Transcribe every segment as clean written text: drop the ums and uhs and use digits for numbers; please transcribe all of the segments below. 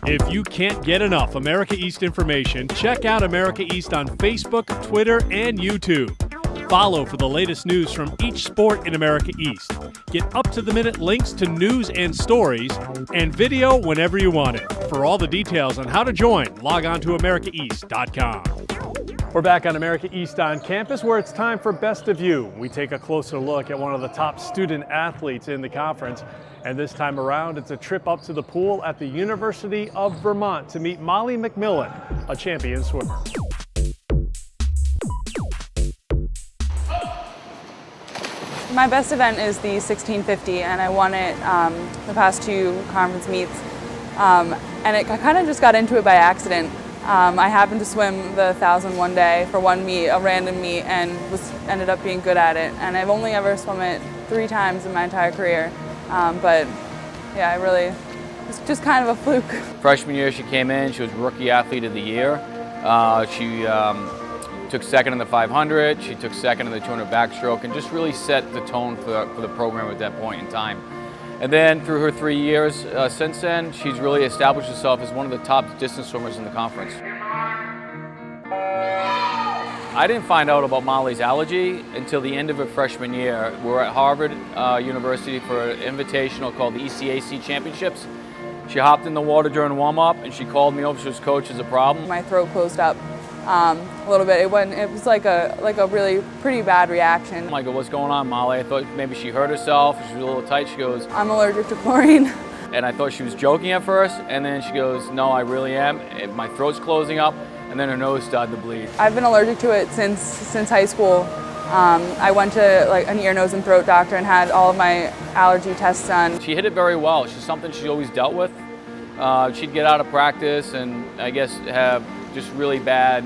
If you can't get enough America East information, check out America East on Facebook, Twitter, and YouTube. Follow for the latest news from each sport in America East. Get up-to-the-minute links to news and stories, and video whenever you want it. For all the details on how to join, log on to americaeast.com. We're back on America East on campus, where it's time for Best of You. We take a closer look at one of the top student athletes in the conference. And this time around, it's a trip up to the pool at the University of Vermont to meet Molly MacMillan, a champion swimmer. My best event is the 1650, and I won it the past two conference meets. And I kind of just got into it by accident. I happened to swim the 1,000 one day for one meet, a random meet, and ended up being good at it. And I've only ever swum it 3 times in my entire career. But yeah, it's just kind of a fluke. Freshman year she came in, she was Rookie Athlete of the Year. She took second in the 500, she took second in the 200 backstroke, and just really set the tone for the program at that point in time. And then through her 3 years since then, she's really established herself as one of the top distance swimmers in the conference. I didn't find out about Molly's allergy until the end of her freshman year. We were at Harvard University for an invitational called the ECAC Championships. She hopped in the water during warm-up and she called me over. She was, "Coach, there's a problem." My throat closed up a little bit. It was like a really pretty bad reaction. I go, "What's going on, Molly?" I thought maybe she hurt herself. She was a little tight. She goes, "I'm allergic to chlorine." And I thought she was joking at first, and then she goes, "No, I really am. My throat's closing up." And then her nose started to bleed. I've been allergic to it since high school. I went to an ear, nose, and throat doctor and had all of my allergy tests done. She hit it very well. She's something she always dealt with. She'd get out of practice and I guess have just really bad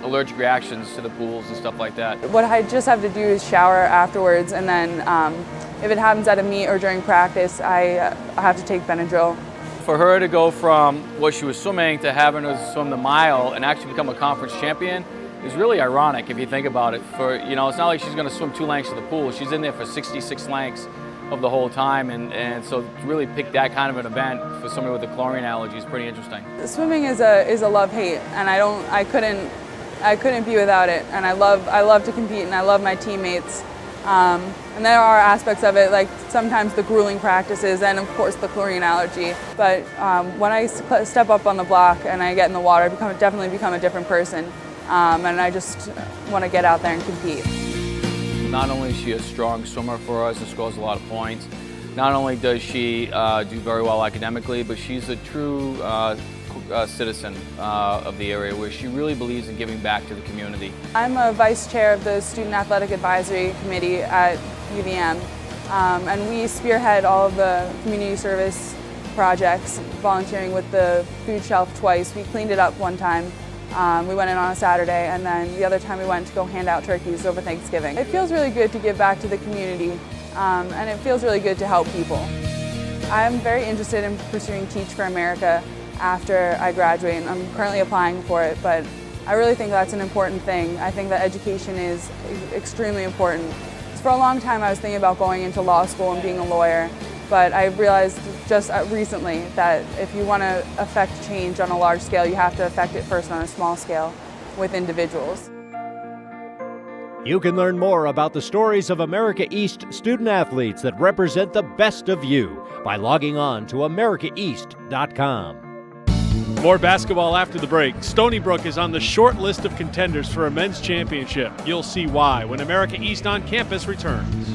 allergic reactions to the pools and stuff like that. What I just have to do is shower afterwards, and then if it happens at a meet or during practice, I have to take Benadryl. For her to go from what she was swimming to having to swim the mile and actually become a conference champion is really ironic if you think about it. It's not like she's going to swim 2 lengths of the pool. She's in there for 66 lengths of the whole time, and so to really pick that kind of an event for somebody with a chlorine allergy is pretty interesting. Swimming is a love-hate, and I couldn't be without it. And I love to compete, and I love my teammates. And there are aspects of it, like sometimes the grueling practices and of course the chlorine allergy. But when I step up on the block and I get in the water, I definitely become a different person. And I just want to get out there and compete. Not only is she a strong swimmer for us and scores a lot of points, not only does she do very well academically, but she's a true citizen of the area, where she really believes in giving back to the community. I'm a vice chair of the Student Athletic Advisory Committee at UVM, and we spearhead all of the community service projects, volunteering with the food shelf twice. We cleaned it up one time. We went in on a Saturday, and then the other time we went to go hand out turkeys over Thanksgiving. It feels really good to give back to the community, and it feels really good to help people. I'm very interested in pursuing Teach for America after I graduate, and I'm currently applying for it, but I really think that's an important thing. I think that education is extremely important. For a long time I was thinking about going into law school and being a lawyer, but I realized just recently that if you want to affect change on a large scale, you have to affect it first on a small scale with individuals. You can learn more about the stories of America East student athletes that represent the best of you by logging on to americaeast.com. More basketball after the break. Stony Brook is on the short list of contenders for a men's championship. You'll see why when America East on Campus returns.